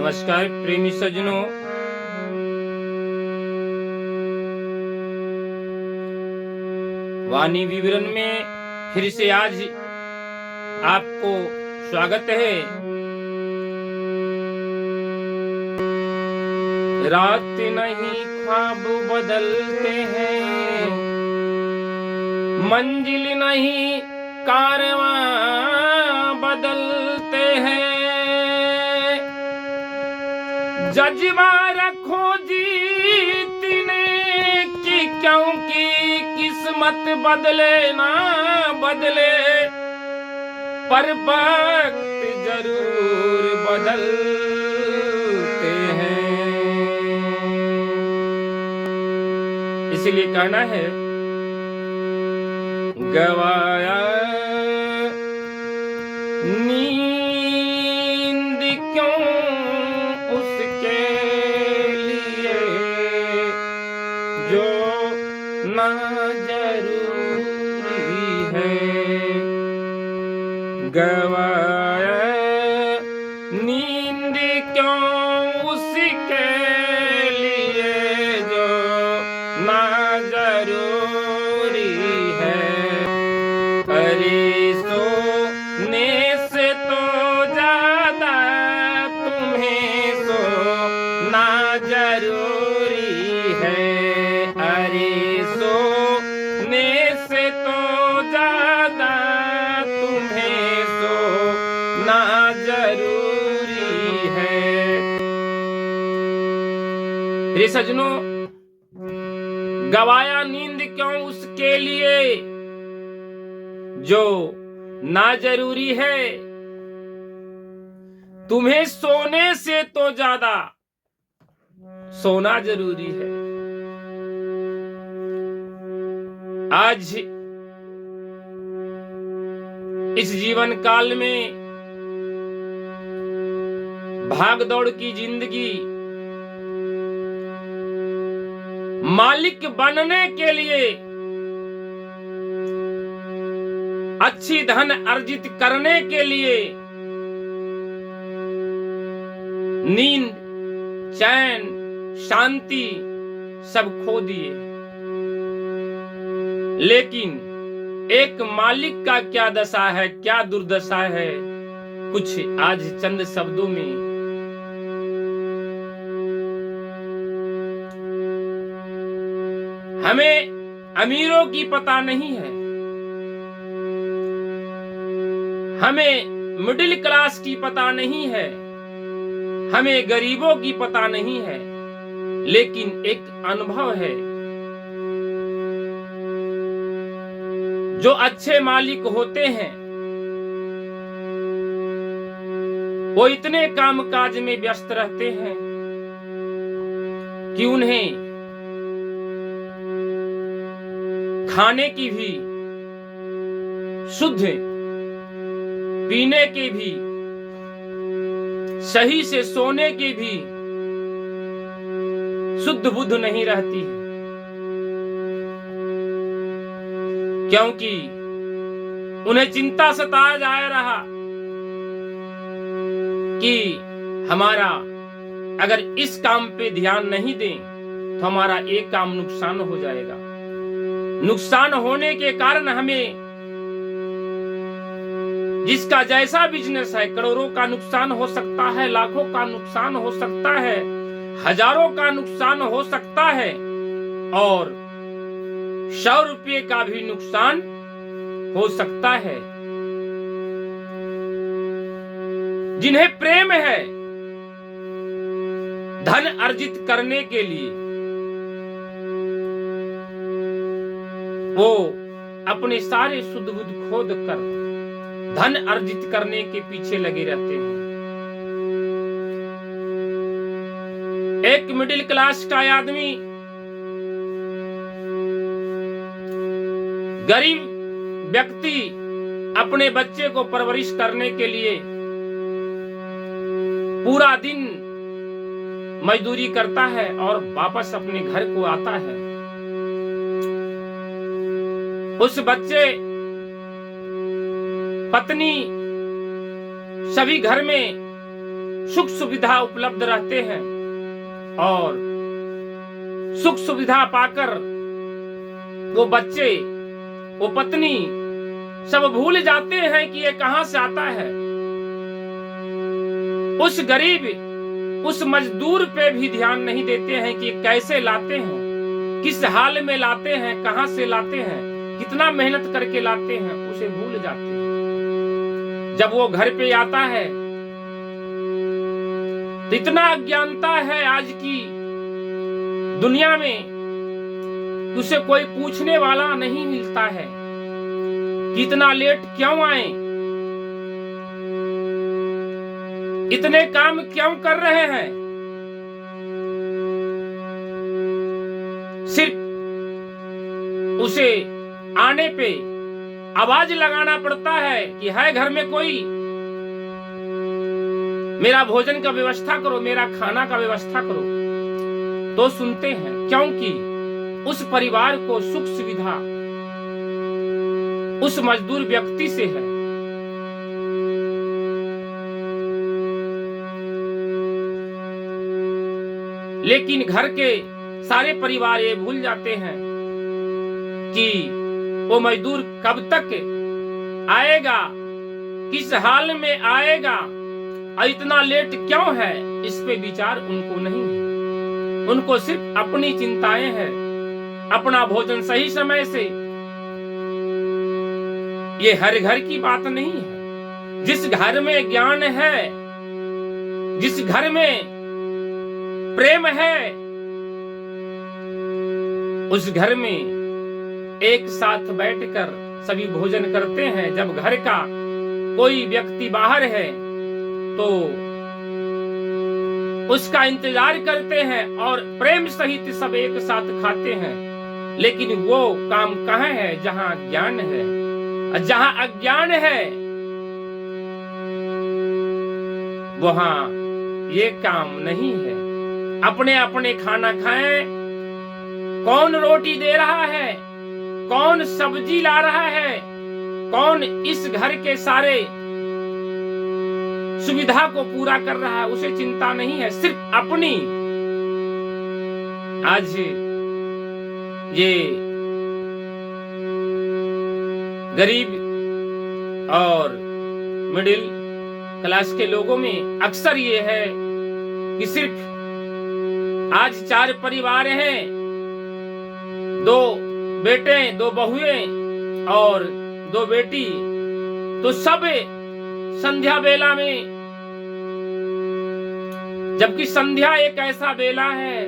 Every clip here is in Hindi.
नमस्कार प्रेमी सज्जनों, वाणी विवरण में फिर से आज आपको स्वागत है। रात नहीं ख्वाब बदलते हैं, मंजिल नहीं कारवां बदलते हैं। जज्बा रखो जीतने की, क्योंकि किस्मत बदले ना बदले, पर वक्त जरूर बदलते हैं। इसलिए कहना है, गवाया नींद क्यों उसके लिए जो ना जरूरी है। गवाया नींद क्यों उसके लिए जो ना जरूरी है। अरे सोने से तो ज्यादा तुम्हें सोना जरूरी है। अरे सोने से तो ज्यादा तुम्हें सोना जरूरी है। रे सजनों, गवाया नींद क्यों उसके लिए जो ना जरूरी है। तुम्हें सोने से तो ज्यादा सोना जरूरी है। आज इस जीवन काल में भाग दौड़ की जिंदगी, मालिक बनने के लिए, अच्छी धन अर्जित करने के लिए नींद, चैन, शांति सब खो दिए। लेकिन एक मालिक का क्या दशा है, क्या दुर्दशा है, कुछ आज चंद शब्दों में हमें अमीरों की पता नहीं है, हमें मिडिल क्लास की पता नहीं है, हमें गरीबों की पता नहीं है, लेकिन एक अनुभव है। जो अच्छे मालिक होते हैं वो इतने कामकाज में व्यस्त रहते हैं कि उन्हें खाने की भी, शुद्ध पीने की भी, सही से सोने की भी शुद्ध बुद्ध नहीं रहती है। क्योंकि उन्हें चिंता सताया जा रहा कि हमारा अगर इस काम पे ध्यान नहीं दें तो हमारा एक काम नुकसान हो जाएगा। नुकसान होने के कारण हमें जिसका जैसा बिजनेस है, करोड़ों का नुकसान हो सकता है, लाखों का नुकसान हो सकता है, हजारों का नुकसान हो सकता है, और 100 रुपये का भी नुकसान हो सकता है। जिन्हें प्रेम है धन अर्जित करने के लिए, वो अपने सारे शुद्ध बुद्ध खोद कर धन अर्जित करने के पीछे लगे रहते हैं। एक मिडिल क्लास का आदमी गरीब व्यक्ति अपने बच्चे को परवरिश करने के लिए पूरा दिन मजदूरी करता है और वापस अपने घर को आता है। उस बच्चे, पत्नी, सभी घर में सुख सुविधा उपलब्ध रहते हैं और सुख सुविधा पाकर वो बच्चे, वो पत्नी सब भूल जाते हैं कि ये कहां से आता है। उस गरीब, उस मजदूर पे भी ध्यान नहीं देते हैं कि कैसे लाते हैं, किस हाल में लाते हैं, कहां से लाते हैं, कितना मेहनत करके लाते हैं, उसे भूल जाते हैं। जब वो घर पे आता है तो इतना अज्ञानता है आज की दुनिया में, उसे कोई पूछने वाला नहीं मिलता है कि इतना लेट क्यों आए, इतने काम क्यों कर रहे हैं। सिर्फ उसे आने पे आवाज लगाना पड़ता है कि है घर में कोई, मेरा भोजन का व्यवस्था करो, मेरा खाना का व्यवस्था करो, तो सुनते हैं। क्योंकि उस परिवार को सुख सुविधा उस मजदूर व्यक्ति से है। लेकिन घर के सारे परिवार ये भूल जाते हैं कि वो मजदूर कब तक आएगा, किस हाल में आएगा और इतना लेट क्यों है, इस पे विचार उनको नहीं है। उनको सिर्फ अपनी चिंताएं हैं, अपना भोजन सही समय से। ये हर घर की बात नहीं है। जिस घर में ज्ञान है, जिस घर में प्रेम है, उस घर में एक साथ बैठकर सभी भोजन करते हैं। जब घर का कोई व्यक्ति बाहर है तो उसका इंतजार करते हैं और प्रेम सहित सब एक साथ खाते हैं। लेकिन वो काम कहाँ है जहां ज्ञान है, और जहां अज्ञान है वहां ये काम नहीं है। अपने अपने खाना खाएं, कौन रोटी दे रहा है, कौन सब्जी ला रहा है, कौन इस घर के सारे सुविधा को पूरा कर रहा है, उसे चिंता नहीं है, सिर्फ अपनी। आज ये गरीब और मिडिल क्लास के लोगों में अक्सर ये है कि सिर्फ आज 4 परिवार हैं, 2 बेटे, 2 बहुएं और 2 बेटी, तो सब संध्या बेला में, जबकि संध्या एक ऐसा बेला है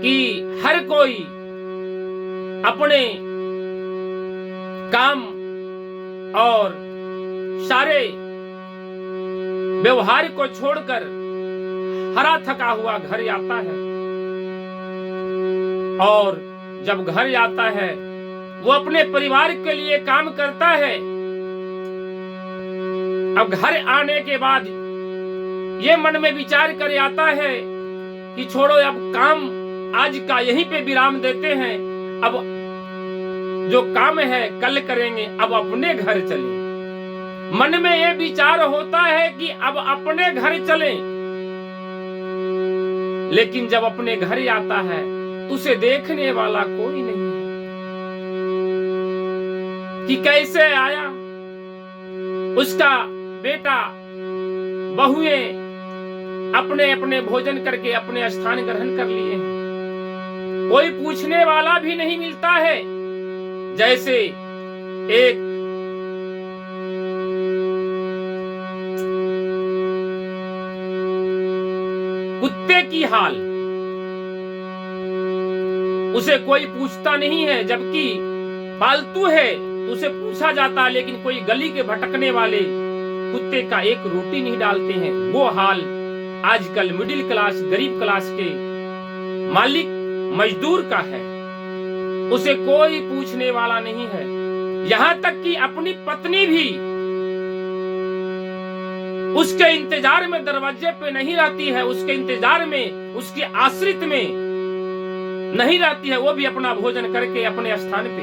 कि हर कोई अपने काम और सारे व्यवहार को छोड़कर हरा थका हुआ घर आता है। और जब घर आता है वो अपने परिवार के लिए काम करता है। अब घर आने के बाद ये मन में विचार कर आता है कि छोड़ो, अब काम आज का यहीं पे विराम देते हैं, अब जो काम है कल करेंगे, अब अपने घर चलें। मन में ये विचार होता है कि अब अपने घर चलें। लेकिन जब अपने घर आता है तो उसे देखने वाला कोई नहीं है कि कैसे आया। उसका बेटा, बहुएं अपने अपने भोजन करके अपने स्थान ग्रहण कर लिए हैं। कोई पूछने वाला भी नहीं मिलता है। जैसे एक कुत्ते की हाल, उसे कोई पूछता नहीं है, जबकि पालतू है तो उसे पूछा जाता है। लेकिन कोई गली के भटकने वाले कुत्ते का एक रोटी नहीं डालते हैं। वो हाल आजकल मिडिल क्लास, गरीब क्लास के मालिक मजदूर का है। उसे कोई पूछने वाला नहीं है। यहाँ तक कि अपनी पत्नी भी उसके इंतजार में दरवाजे पे नहीं रहती है, उसके इंतजार में, उसके आश्रित में नहीं रहती है। वो भी अपना भोजन करके अपने स्थान पे।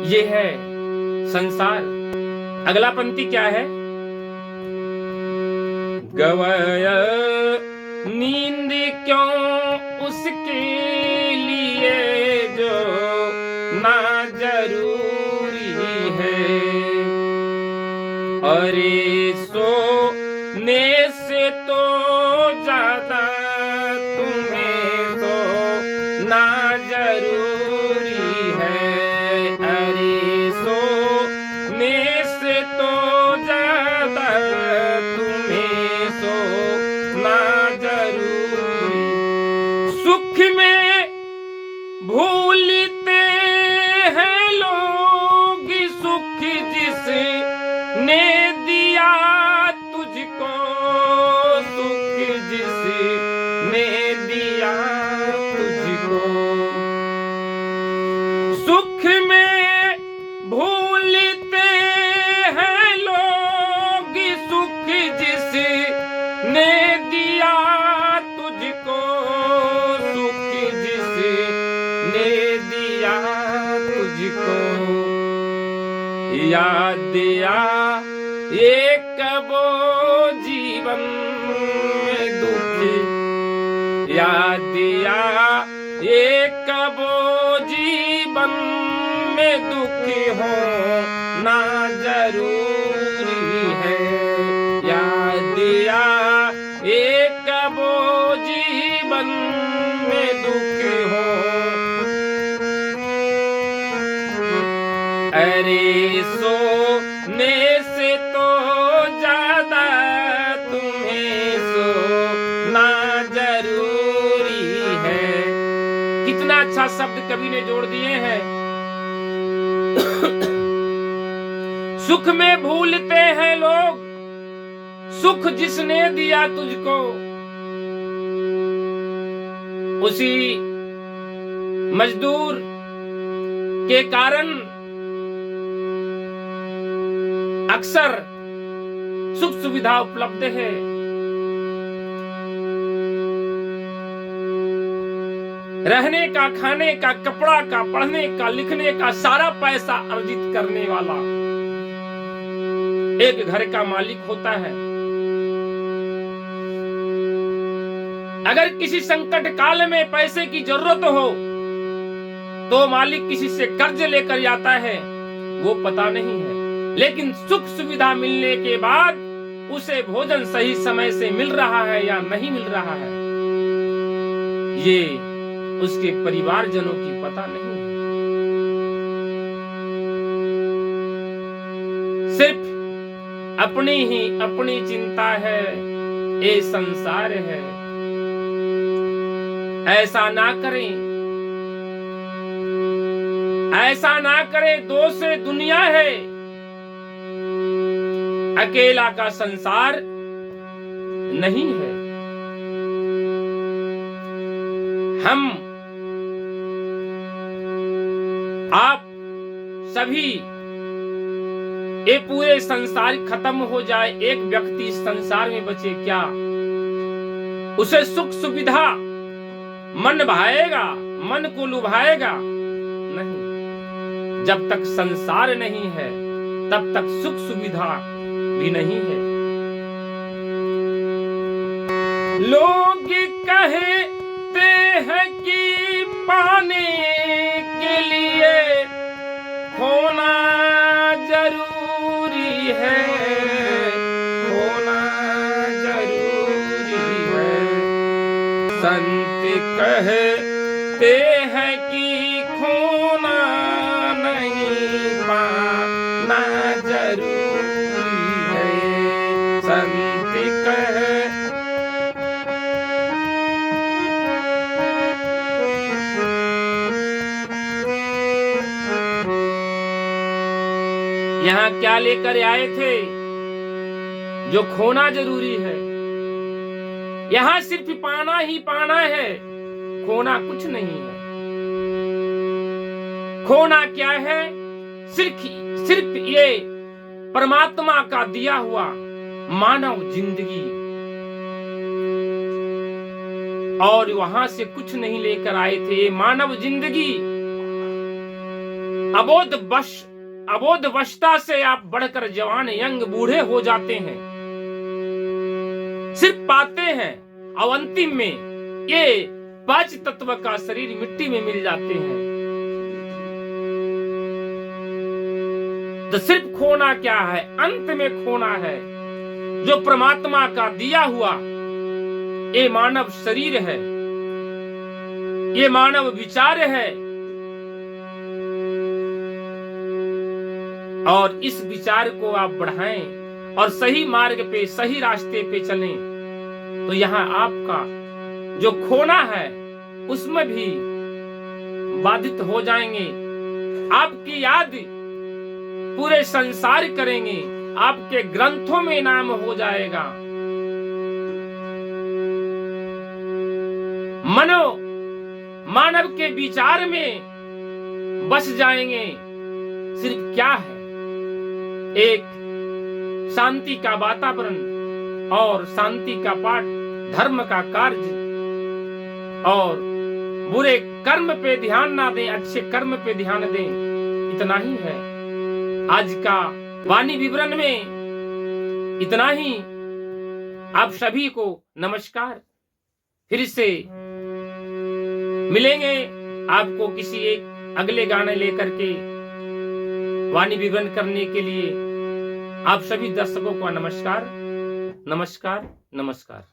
ये है संसार। अगला पंक्ति क्या है? गवय नींद क्यों उसके लिए जो ना जरूरी है, अरे सोने से तो ज्यादा तुम्हें तो ना जरूरी है, अरे सोने से तो ज्यादा तुम्हें तो ना जरूरी। सुख में भूलते हैं लोग सुख जिसने दिया तुझको, सुख जिसने दिया तुझको। सुख में भूलते हैं लोग सुख जिसने दिया तुझको, सुख जिसने दिया तुझको। याद आ एक वो जीवन में दुख, याद आ एक वो जीवन में दुख हो ना जरूरी है, याद आ एक वो जीवन में दुख हो, अरे सोने से तो ज्यादा तुम्हें सोना जरूरी है। कितना अच्छा शब्द कवि ने जोड़ दिए हैं। सुख में भूलते हैं लोग सुख जिसने दिया तुझको, उसी मजदूर के कारण अक्सर सुख सुविधा उपलब्ध है, रहने का, खाने का, कपड़ा का, पढ़ने का, लिखने का सारा पैसा अर्जित करने वाला एक घर का मालिक होता है। अगर किसी संकट काल में पैसे की जरूरत हो तो मालिक किसी से कर्ज लेकर आता है, वो पता नहीं है, लेकिन सुख सुविधा मिलने के बाद उसे भोजन सही समय से मिल रहा है या नहीं मिल रहा है, ये उसके परिवारजनों की पता नहीं है। सिर्फ अपनी ही अपनी चिंता है, ये संसार है। ऐसा ना करें, ऐसा ना करें, दोष दुनिया है, अकेला का संसार नहीं है। हम आप सभी ये पूरे संसार खत्म हो जाए, एक व्यक्ति इस संसार में बचे क्या? उसे सुख सुविधा मन भाएगा, मन को लुभाएगा नहीं। जब तक संसार नहीं है तब तक सुख सुविधा भी नहीं है। लोग कहते हैं कि पाने के लिए खोना जरूरी है, खोना जरूरी है। संत कहते हैं कि खोना नहीं पाना जरूरी है। संत कह यहाँ क्या लेकर आए थे? जो खोना जरूरी है। यहाँ सिर्फ पाना ही पाना है, खोना कुछ नहीं है। खोना क्या है? सिर्फ ये परमात्मा का दिया हुआ मानव जिंदगी, और वहां से कुछ नहीं लेकर आए थे। मानव जिंदगी अबोध वश अबोधवशता से आप बढ़कर जवान यंग बूढ़े हो जाते हैं, सिर्फ पाते हैं और अंतिम में ये पांच तत्व का शरीर मिट्टी में मिल जाते हैं। तो सिर्फ खोना क्या है, अंत में खोना है जो परमात्मा का दिया हुआ ये मानव शरीर है, ये मानव विचार है। और इस विचार को आप बढ़ाएं और सही मार्ग पे, सही रास्ते पे चलें, तो यहाँ आपका जो खोना है उसमें भी बाधित हो जाएंगे। आपकी याद पूरे संसार करेंगे, आपके ग्रंथों में नाम हो जाएगा। मनो मानव के विचार में बस जाएंगे। सिर्फ क्या है, एक शांति का वातावरण और शांति का पाठ, धर्म का कार्य, और बुरे कर्म पे ध्यान ना दें, अच्छे कर्म पे ध्यान दें। इतना ही है आज का वाणी विवरण में, इतना ही। आप सभी को नमस्कार। फिर से मिलेंगे आपको किसी एक अगले गाने लेकर के वाणी विवरण करने के लिए। आप सभी दर्शकों को नमस्कार, नमस्कार, नमस्कार।